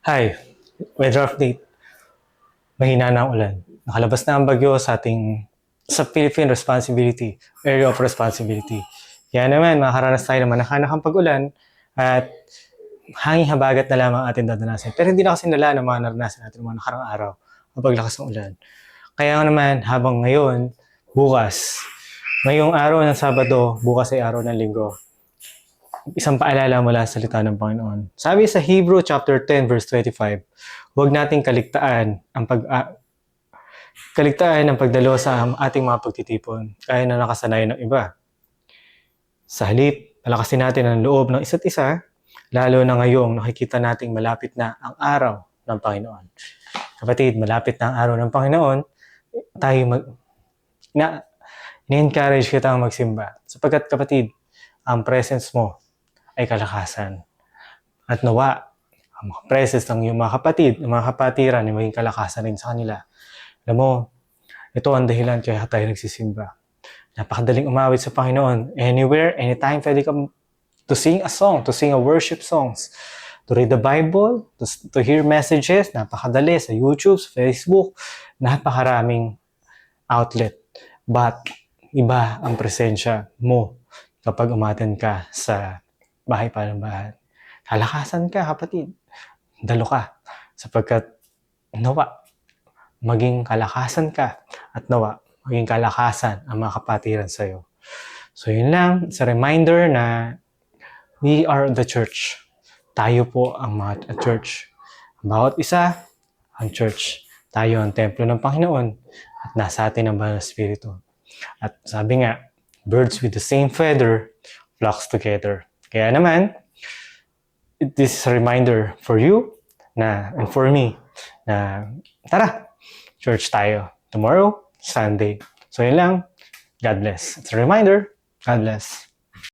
Hi, weather update. Mahina na ang ulan. Nakalabas na ang bagyo sa Philippine Area of Responsibility. Kaya naman, makakaranas tayo ng manakanakang pag-ulan at hanging habagat na lamang ating dadanasin. Pero hindi na kasi nala ng mga naranasan natin mga nakarang araw ang paglakas ng ulan. Kaya naman, habang ngayon, ngayong araw ng Sabado, bukas ay araw ng Linggo, isang paalala mula sa salita ng Panginoon. Sabi sa Hebrew chapter 10 verse 25, huwag nating kaligtaan ang pagdalo sa ating mga pagtitipon, kaya na nakasanayan ng iba. Sa halip, palakasin natin ang loob ng isa't isa, lalo na ngayong nakikita nating malapit na ang araw ng Panginoon. Kapatid, malapit na ang araw ng Panginoon, ni-encourage kita magsimba. Sapagkat kapatid, ang presence mo ay kalakasan. At nawa, ang mga presence ng iyong mga kapatid, ng mga kapatiran, ay maging kalakasan rin sa kanila. Alam mo, ito ang dahilan kaya tayo nagsisimba. Napakadaling umawit sa Panginoon. Anywhere, anytime, pwede kang to sing a song, to sing a worship songs, to read the Bible, to hear messages, napakadali sa YouTube, sa Facebook, napakaraming outlet. But, iba ang presensya mo kapag umaten ka sa bahay palambahan. Kalakasan ka, kapatid. Dalo ka. Sapagkat nawa, maging kalakasan ka at nawa, maging kalakasan ang mga kapatiran sa'yo. So yun lang, it's a reminder na we are the church. Tayo po ang mga church. Bawat isa, ang church. Tayo ang templo ng Panginoon at nasa atin ang Banal na Espiritu. At sabi nga, birds with the same feather flocks together. Kaya naman, this is a reminder for you and for me na tara, church tayo. Tomorrow, Sunday. So yun lang. God bless. It's a reminder. God bless.